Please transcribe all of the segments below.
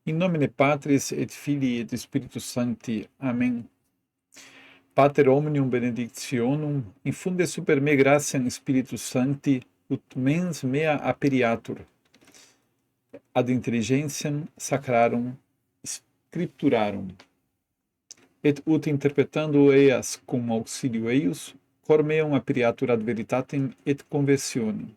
In nomine Patris et Filii et Spiritus Sancti. Amen. Pater omnium benedictionum, infunde super me gratiam Spiritus Sancti, ut mens mea aperiatur, ad intelligentiam sacrarum scripturarum, et ut interpretando eas cum auxilio eius, cor meum aperiatur ad veritatem et conversionem.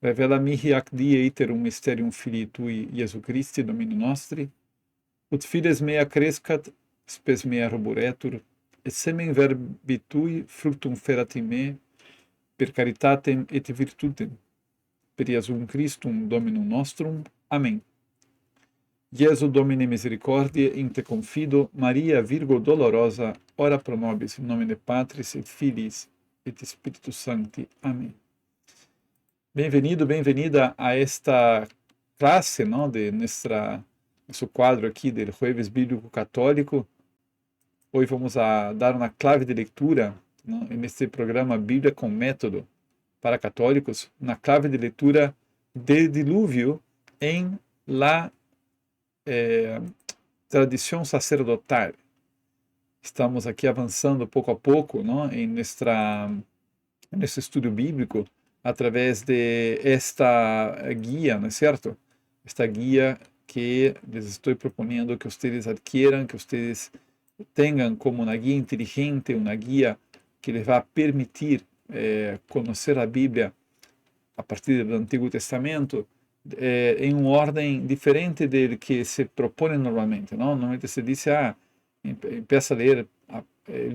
Revela mihi ac die iterum mysterium Filii Tui, Iesu Christi, Domini nostri, ut fides mea crescat, spes mea roburetur, et semen verbi Tui fructum ferat in me, per caritatem et virtutem, per Iesum Christum Dominum nostrum. Amen. Iesu Domine misericordiae, in te confido, Maria Virgo dolorosa, ora pro nobis in nomine Patris et Filiis et Spiritus Sancti. Amém. Bem-vindo, bem-vinda a esta classe, ¿no?, de nuestro quadro aqui del Jueves Bíblico Católico. Hoje vamos a dar uma clave de leitura, ¿no?, neste programa Bíblia com Método para católicos, uma clave de leitura del dilúvio em la tradição sacerdotal. Estamos aqui avançando pouco a pouco, ¿no?, em nesse estudo bíblico, através de esta guia, não é certo? Esta guia que les estou propondo que vocês adquieran, que vocês tenham como uma guia inteligente, uma guia que les vai permitir conhecer a Bíblia a partir do Antigo Testamento em uma ordem diferente do que se propõe normalmente, não? Normalmente se diz, empieza a ler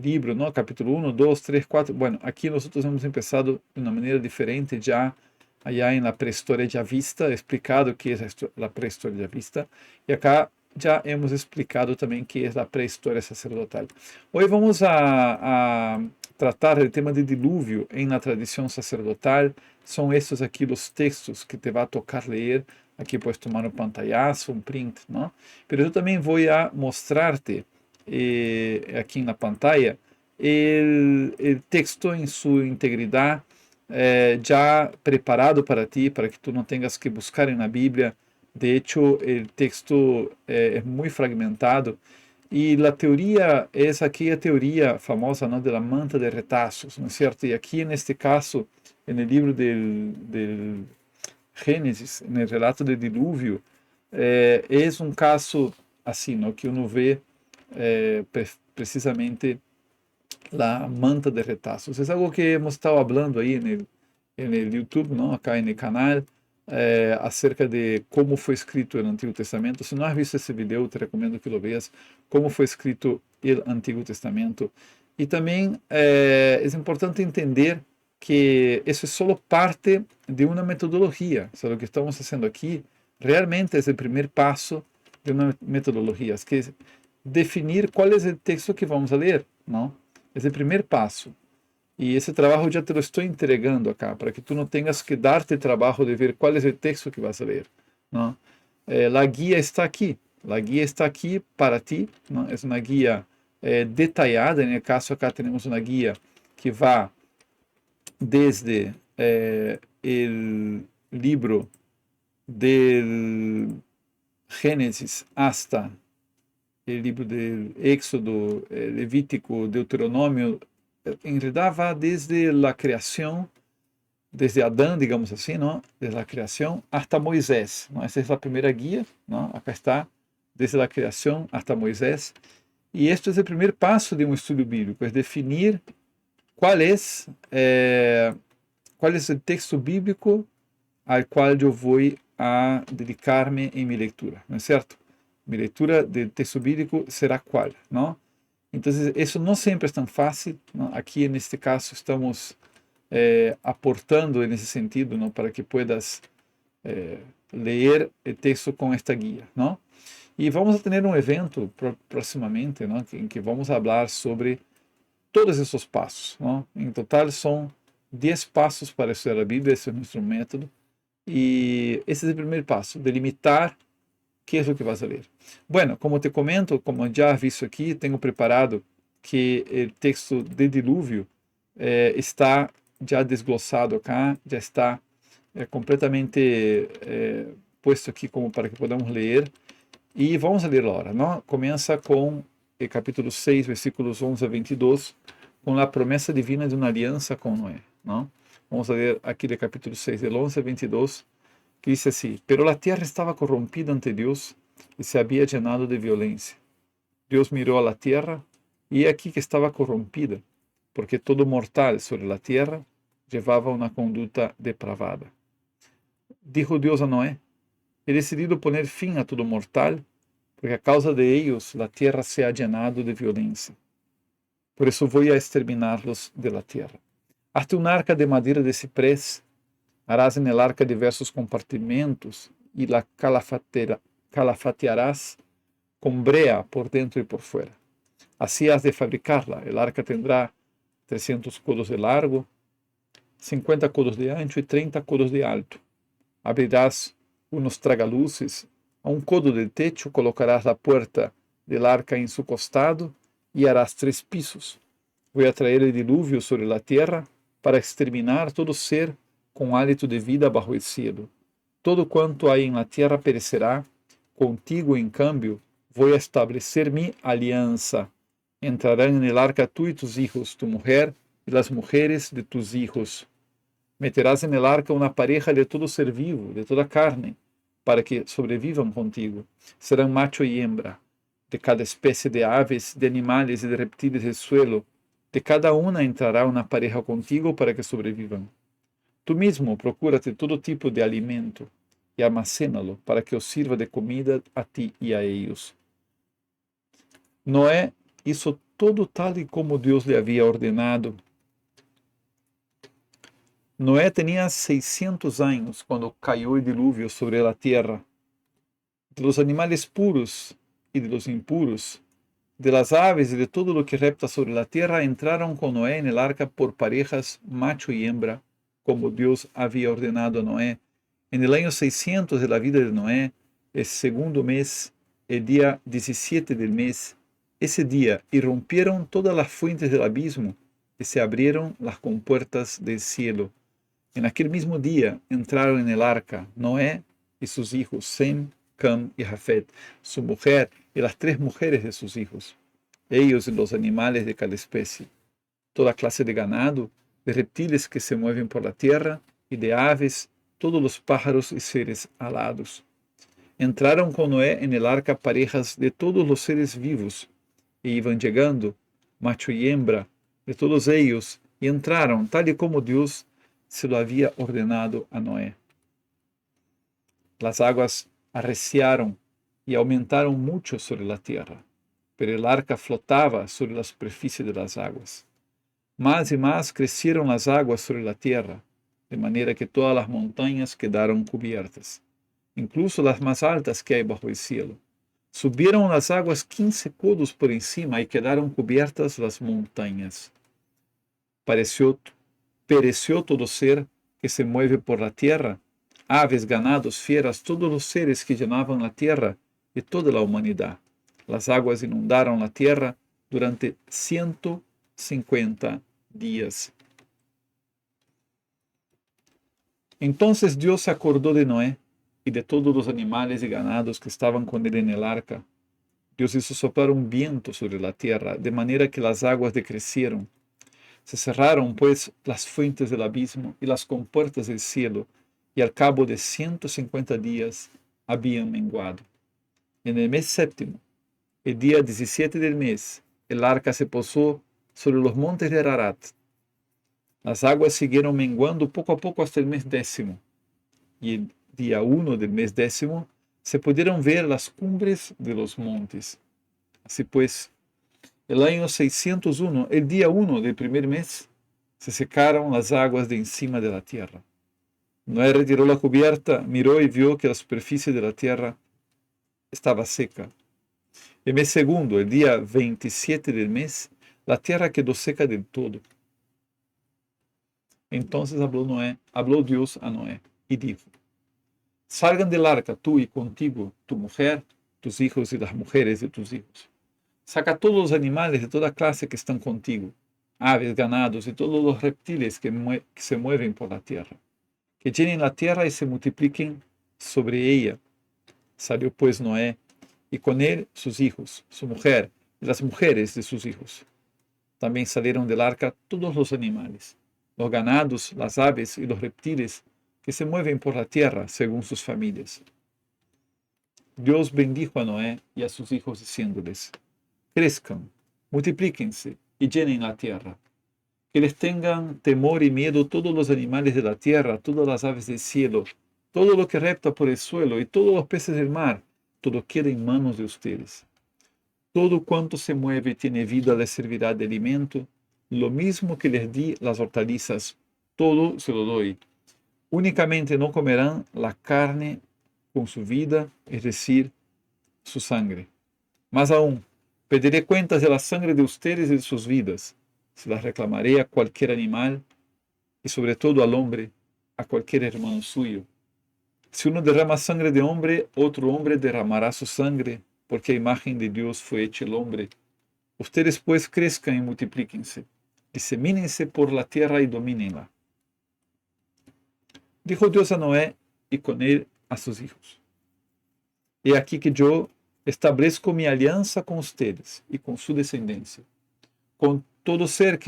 libro, ¿no?, capítulo 1, 2, 3, 4. Bueno, aquí nosotros hemos empezado de una manera diferente, ya allá en la prehistoria ya vista, explicado qué es la prehistoria ya vista, y acá ya hemos explicado también qué es la prehistoria sacerdotal. Hoy vamos a tratar el tema de diluvio en la tradición sacerdotal. Son estos aquí los textos que te va a tocar leer. Aquí puedes tomar un pantallazo, un print, ¿no? Pero yo también voy a mostrarte aqui na pantalla o texto em sua integridade, já preparado para ti, para que tu não tenhas que buscar na Bíblia. De hecho, o texto é muito fragmentado e a teoria é aquela teoria famosa, não, da manta de retazos, não é certo? E aqui, neste caso, no livro del Gênesis, no relato do dilúvio, é um caso assim, não, que uno vê precisamente la manta de retazos. Es algo que hemos estado hablando ahí en el YouTube, ¿no?, acá en el canal, acerca de cómo fue escrito el Antiguo Testamento. Si no has visto ese video, te recomiendo que lo veas, cómo fue escrito el Antiguo Testamento. Y también es importante entender que eso es solo parte de una metodología. O sea, lo que estamos haciendo aquí realmente es el primer paso de una metodología. Es que definir qual é o texto que vamos a ler, não? Esse é o primeiro passo. E esse trabalho já te lo estou entregando acá, para que tu não tenhas que dar-te trabalho de ver qual é o texto que vas a ler, não? A guia está aqui. A guia está aqui para ti, não? É uma guia detalhada. No caso, acá temos uma guia que vai desde o livro del Gênesis hasta o livro de Éxodo, Levítico, Deuteronômio. Em realidade, vai desde a criação, desde Adão, digamos assim, não? Desde a criação até Moisés. Não? Essa é a primeira guia, não? Acá está, desde a criação até Moisés. E este é o primeiro passo de um estudo bíblico, é definir qual é o texto bíblico ao qual eu vou a dedicar-me em minha leitura, não é certo? Minha leitura do texto bíblico será qual, não? Então, isso não sempre é tão fácil, não? Aqui, neste caso, estamos aportando nesse sentido, não? Para que puedas ler o texto com esta guia, não? E vamos ter um evento proximamente, não? Em que vamos falar sobre todos esses passos, não? Em total, são 10 passos para estudar a Bíblia. Esse é o nosso método. E esse é o primeiro passo, delimitar que é o que vas a ler. Bueno, como te comento, como já visto aqui, tenho preparado que o texto de dilúvio está já desglossado acá, já está completamente puesto aqui como para que podamos ler. E vamos ler agora, não? Começa com o capítulo 6, versículos 11 a 22, com a promessa divina de uma aliança com Noé, não? Vamos ler aqui do capítulo 6, del 11 a 22, que diz assim: Pero la tierra estava corrompida ante Deus e se había llenado de violência. Deus mirou a la tierra e aqui que estava corrompida, porque todo mortal sobre la tierra levava uma conduta depravada. Dijo Deus a Noé: He decidido poner fim a todo mortal, porque a causa de ellos la tierra se ha llenado de violência. Por isso vou a exterminar-los de la tierra. Hazte un arca de madeira de ciprés, harás en el arca diversos compartimentos e la calafatearás con brea por dentro y por fuera. Así has de fabricarla. El arca tendrá 300 codos de largo, 50 codos de ancho y 30 codos de alto. Abrirás unos tragaluces. A un codo del techo colocarás la puerta del arca en su costado y harás 3 pisos. Voy a traer el diluvio sobre la tierra para exterminar todo ser com hálito de vida bajo el cielo. Todo quanto hay en la tierra perecerá. Contigo, en cambio, voy a establecer mi alianza. Entrarán en el arca tú y tus hijos, tu mujer y las mujeres de tus hijos. Meterás en el arca una pareja de todo ser vivo, de toda carne, para que sobrevivan contigo. Serán macho y hembra, de cada especie de aves, de animales y de reptiles del suelo. De cada una entrará una pareja contigo para que sobrevivan. Tú mismo procúrate todo tipo de alimento y almacénalo para que os sirva de comida a ti y a ellos. Noé hizo todo tal y como Dios le había ordenado. Noé tenía 600 años cuando cayó el diluvio sobre la tierra. De los animales puros y de los impuros, de las aves y de todo lo que repta sobre la tierra, entraron con Noé en el arca por parejas, macho y hembra, como Dios había ordenado a Noé. En el año 600 de la vida de Noé, el segundo mes, el día 17 del mes, ese día irrumpieron todas las fuentes del abismo y se abrieron las compuertas del cielo. En aquel mismo día entraron en el arca Noé y sus hijos, Sem, Cam y Jafet, su mujer y las 3 mujeres de sus hijos, ellos y los animales de cada especie, toda clase de ganado, de reptiles que se mueven por la tierra y de aves, todos los pájaros y seres alados. Entraron con Noé en el arca parejas de todos los seres vivos, e iban llegando, macho y hembra, de todos ellos, y entraron tal y como Dios se lo había ordenado a Noé. Las aguas arreciaron y aumentaron mucho sobre la tierra, pero el arca flotaba sobre la superficie de las aguas. Más y más crecieron las aguas sobre la tierra, de manera que todas las montañas quedaron cubiertas, incluso las más altas que hay bajo el cielo. Subieron las aguas 15 codos por encima y quedaron cubiertas las montañas. Pereció todo ser que se mueve por la tierra, aves, ganados, fieras, todos los seres que llenaban la tierra y toda la humanidad. Las aguas inundaron la tierra durante 150 días. Entonces Dios se acordó de Noé y de todos los animales y ganados que estaban con él en el arca. Dios hizo soplar un viento sobre la tierra, de manera que las aguas decrecieron. Se cerraron, pues, las fuentes del abismo y las compuertas del cielo, y al cabo de 150 días habían menguado. En el mes séptimo, el día 17 del mes, el arca se posó sobre los montes de Ararat. Las aguas siguieron menguando poco a poco hasta el mes 10º, y el día 1 del mes 10º se pudieron ver las cumbres de los montes. Así pues, el año 601, el día 1 del primer mes, se secaron las aguas de encima de la tierra. Noé retiró la cubierta, miró y vio que la superficie de la tierra estaba seca. El mes segundo, el día 27 del mes, la tierra quedó seca del todo. Entonces habló Dios a Noé y dijo: Salgan del arca tú y contigo tu mujer, tus hijos y las mujeres de tus hijos. Saca todos los animales de toda clase que están contigo, aves, ganados y todos los reptiles que se mueven por la tierra, que llenen la tierra y se multipliquen sobre ella. Salió pues Noé y con él sus hijos, su mujer y las mujeres de sus hijos. También salieron del arca todos los animales, los ganados, las aves y los reptiles que se mueven por la tierra según sus familias. Dios bendijo a Noé y a sus hijos diciéndoles: crezcan, multiplíquense y llenen la tierra. Que les tengan temor y miedo todos los animales de la tierra, todas las aves del cielo, todo lo que repta por el suelo y todos los peces del mar. Todo queda en manos de ustedes. Todo cuanto se mueve y tiene vida les servirá de alimento. Lo mismo que les di las hortalizas, todo se lo doy. Únicamente no comerán la carne con su vida, es decir, su sangre. Más aún, pediré cuentas de la sangre de ustedes y de sus vidas. Se las reclamaré a cualquier animal y sobre todo al hombre, a cualquier hermano suyo. Si uno derrama sangre de hombre, otro hombre derramará su sangre, porque a imagen de Dios fue hecho el hombre. Ustedes pues crezcan y multiplíquense, disemínense por la tierra y domínenla. Dijo Dios a Noé y con él a sus hijos: he aquí que yo establezco mi alianza con ustedes y con su descendencia, con todo ser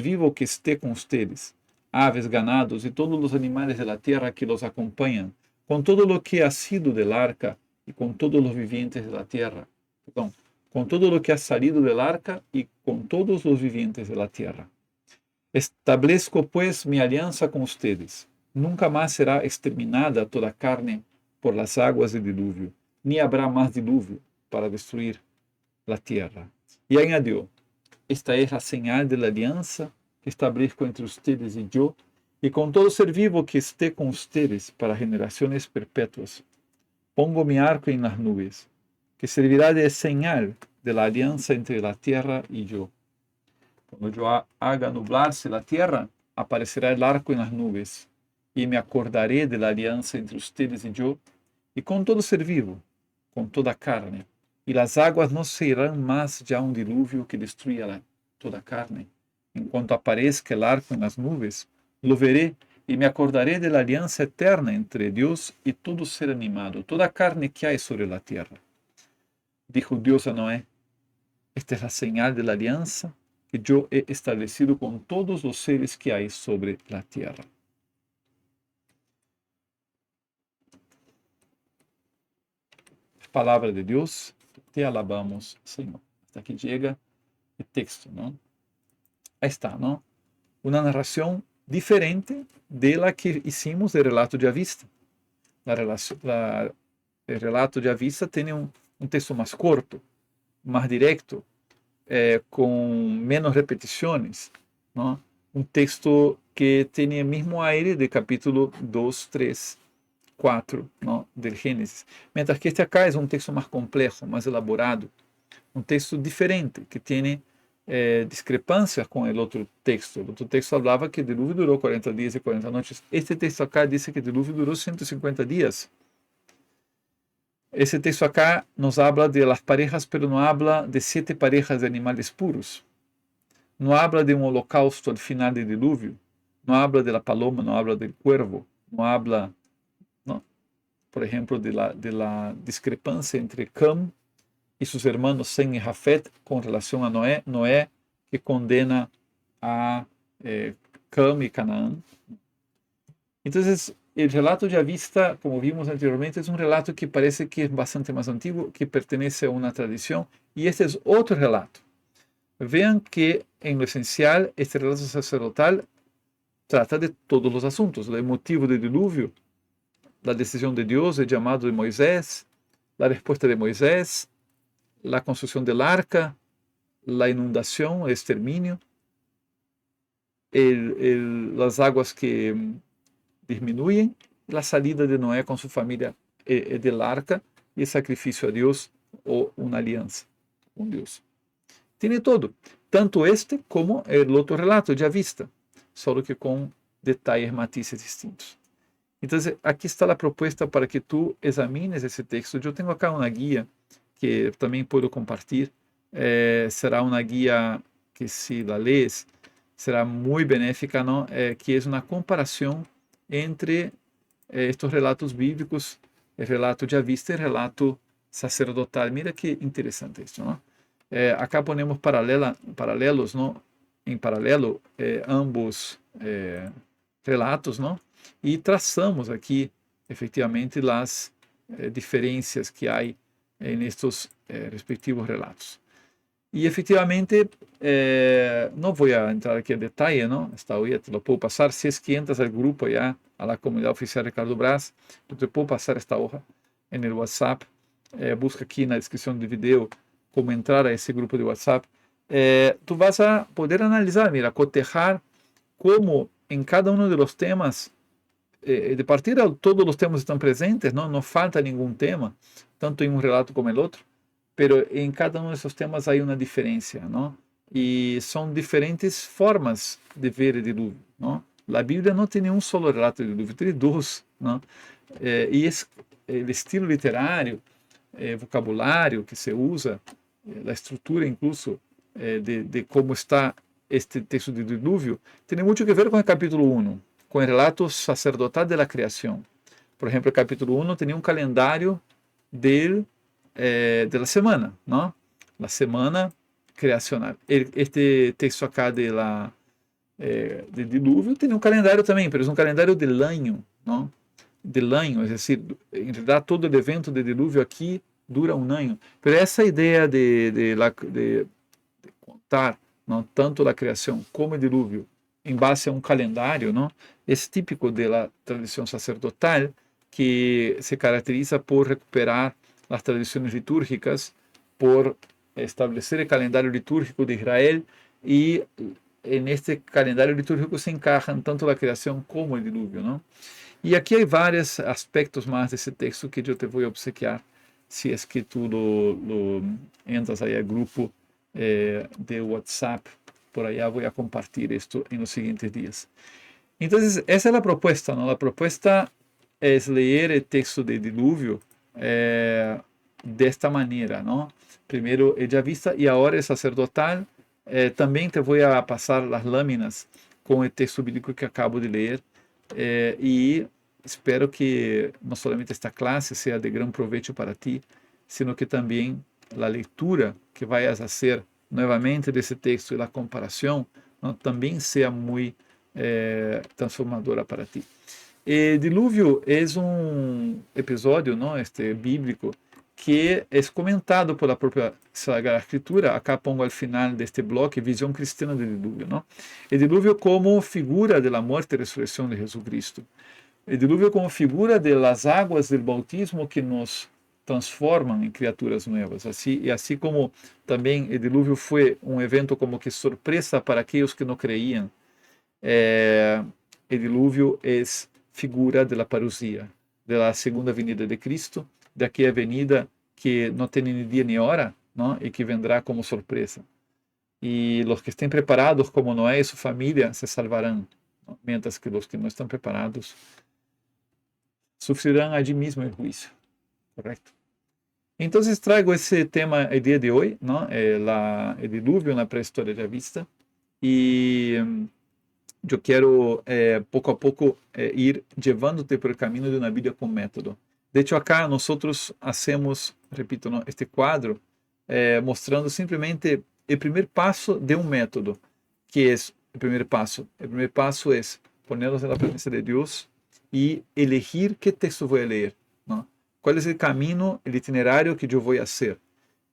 vivo que esté con ustedes, aves, ganados y todos los animales de la tierra que los acompañan, con todo lo que ha sido del arca y con todos los vivientes de la tierra. Perdón, con todo lo que ha salido del arca y con todos los vivientes de la tierra. Establezco pues mi alianza con ustedes. Nunca más será exterminada toda carne por las aguas del diluvio, ni habrá más diluvio para destruir la tierra. Y añadió: esta es la señal de la alianza que establezco entre ustedes y yo, y con todo ser vivo que esté con ustedes para generaciones perpetuas. Pongo mi arco en las nubes, que servirá de señal de la alianza entre la tierra y yo. Cuando yo haga nublarse la tierra, aparecerá el arco en las nubes, y me acordaré de la alianza entre ustedes y yo, y con todo ser vivo, con toda carne. Y las aguas no serán más ya un diluvio que destruya toda carne. En cuanto aparezca el arco en las nubes, lo veré y me acordaré de la alianza eterna entre Dios y todo ser animado, toda carne que hay sobre la tierra. Dijo Dios a Noé: esta es la señal de la alianza que yo he establecido con todos los seres que hay sobre la tierra. Palabra de Dios, te alabamos, Señor. Hasta aquí llega el texto, ¿no? Ahí está, ¿no? Una narración diferente de la que hicimos del relato de Avista. El relato de Avista tiene un texto más corto, más directo, con menos repeticiones, ¿no? Un texto que tiene el mismo aire de capítulo 2, 3, 4, ¿no? Del Génesis. Mientras que este acá es un texto más complejo, más elaborado, un texto diferente, que tiene discrepancias con el otro texto. El otro texto hablaba que el diluvio duró 40 días y 40 noches. Este texto acá dice que el diluvio duró 150 días. Ese texto acá nos habla de las parejas, pero no habla de 7 parejas de animales puros. No habla de un holocausto al final del diluvio. No habla de la paloma, no habla del cuervo. No habla, ¿no? Por ejemplo, de la discrepancia entre Cam y sus hermanos Sem y Jafet con relación a Noé. Noé que condena a Cam y Canaán. Entonces, el relato de Avista, como vimos anteriormente, es un relato que parece que es bastante más antiguo, que pertenece a una tradición, y este es otro relato. Vean que, en lo esencial, este relato sacerdotal trata de todos los asuntos: el motivo del diluvio, la decisión de Dios, el llamado de Moisés, la respuesta de Moisés, la construcción del arca, la inundación, el exterminio, las aguas que disminuyen, la salida de Noé con su familia del arca y el sacrificio a Dios o una alianza con Dios. Tiene todo, tanto este como el otro relato de Avista, solo que con detalles, matices distintos. Entonces, aquí está la propuesta para que tú examines ese texto. Yo tengo acá una guía que también puedo compartir. Será una guía que, si la lees, será muy benéfica, ¿no? Que es una comparación entre estos relatos bíblicos, el relato de Avista y el relato sacerdotal. Mira que interessante isso, não? Acá ponemos paralelos, não? Em paralelo, ambos relatos, não? E traçamos aqui, efetivamente, as diferenças que há nestes respectivos relatos. Y efectivamente, no voy a entrar aquí en detalle, ¿no? Esta hoy te lo puedo pasar. Si es que entras al grupo ya, a la comunidad oficial Ricardo Braz, yo te puedo pasar esta hoja en el WhatsApp. Busca aquí en la descripción del video cómo entrar a ese grupo de WhatsApp. Tú vas a poder analizar, mira, cotejar cómo en cada uno de los temas, de partida todos los temas están presentes, ¿no? No falta ningún tema, tanto en un relato como en el otro. Pero em cada um desses temas há uma diferença, não? E são diferentes formas de ver o dilúvio, não? A Bíblia não tem nenhum solo relato de dilúvio, tem dois, não? E o estilo literário, vocabulário que se usa, a estrutura, incluso, de como está este texto de dilúvio, tem muito a ver com o capítulo 1, com o relato sacerdotal da criação. Por exemplo, o capítulo 1 tem um calendário de la semana, ¿no? La semana creacional. Este texto acá de diluvio tem um calendário também, mas um calendário del año, ¿no? Del año, es decir, en realidad todo el evento de diluvio aquí dura un año. Pero essa ideia de contar, ¿no? Tanto la creación como el diluvio em base a um calendário, ¿no? É típico da tradição sacerdotal que se caracteriza por recuperar as tradições litúrgicas, por estabelecer o calendário litúrgico de Israel, e neste calendário litúrgico se encaixam tanto a criação como o dilúvio, não? E aqui há vários aspectos mais desse texto que eu te vou obsequiar, se é que tu entras aí ao grupo de WhatsApp, por allá vou compartilhar isto nos seguintes dias. Então, essa é a proposta, não? A proposta é ler o texto de dilúvio desta maneira, não? Primeiro é de vista e agora é sacerdotal. Também te vou passar as lâminas com o texto bíblico que acabo de ler, e espero que não somente esta classe seja de grande proveito para ti, sino que também a leitura que vayas a hacer novamente desse texto e a comparação, não, também seja muito transformadora para ti. Dilúvio é um episódio, não, bíblico, que é comentado pela própria Sagrada Escritura. Acá pongo ao final deste bloco visão cristiana do dilúvio, não? O dilúvio como figura da morte e ressurreição de Jesus Cristo. O dilúvio como figura das águas do bautismo que nos transformam em criaturas novas. Assim como também o dilúvio foi um evento como que surpresa para aqueles que não creiam. O dilúvio é figura da parousia, da segunda vinda de Cristo, daquela venida que não tem nem dia nem hora, não? E que vendrá como surpresa. E os que estão preparados, como Noé e sua família, se salvarão, não? Mientras que os que não estão preparados sofrerão allí mesmo o juízo. Correto? Então, trago esse tema o dia de hoje, não? O dilúvio na pré-história já vista. E eu quero, pouco a pouco, ir levando-te por o caminho de uma Bíblia com método. De hecho, acá nós hacemos, repito, ¿no? Este quadro mostrando simplesmente o primeiro passo de um método, que é o primeiro passo. O primeiro passo é ponernos na presença de Deus e elegir que texto vou ler, ¿no? Qual é o caminho, o itinerário que eu vou fazer.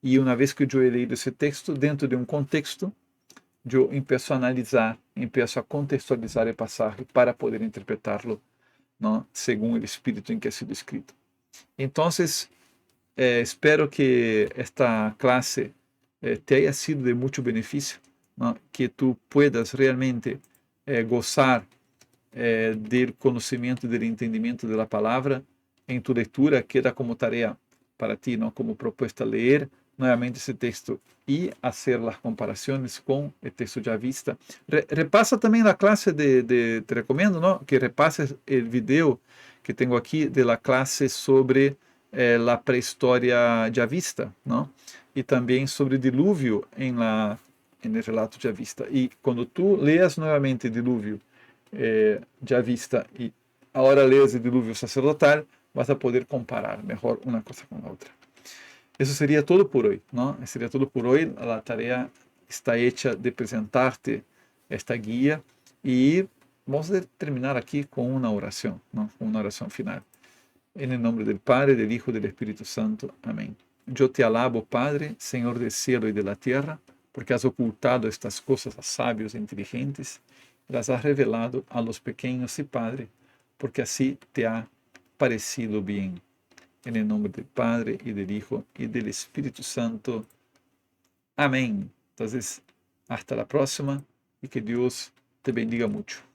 E uma vez que eu he leído esse texto, dentro de um contexto, eu empiezo a analisar, empiezo a contextualizar o passagem para poder interpretá-lo, ¿no? Segundo o espírito em que ha sido escrito. Então, espero que esta classe te haya sido de muito benefício, ¿no? Que tu puedas realmente gozar do conhecimento, do entendimento da palavra em tu leitura. Queda como tarefa para ti, ¿no? Como proposta ler novamente esse texto e fazer as comparações com o texto já vista. Repassa também a classe te recomendo, ¿no? Que repasses o vídeo que tenho aqui de la classe sobre a pré-história já vista, ¿no? E também sobre dilúvio no relato já vista. E quando tu leas novamente dilúvio já vista e agora leas o dilúvio sacerdotal, vas a poder comparar melhor uma coisa com a outra. Eso sería todo por hoy, ¿no? Sería todo por hoy. La tarea está hecha de presentarte esta guía y vamos a terminar aquí con una oración, ¿no? Una oración final. En el nombre del Padre, del Hijo y del Espíritu Santo. Amén. Yo te alabo, Padre, Señor del cielo y de la tierra, porque has ocultado estas cosas a sabios e inteligentes, las has revelado a los pequeños y Padre, porque así te ha parecido bien. En el nombre del Padre y del Hijo y del Espíritu Santo. Amén. Entonces, hasta la próxima y que Dios te bendiga mucho.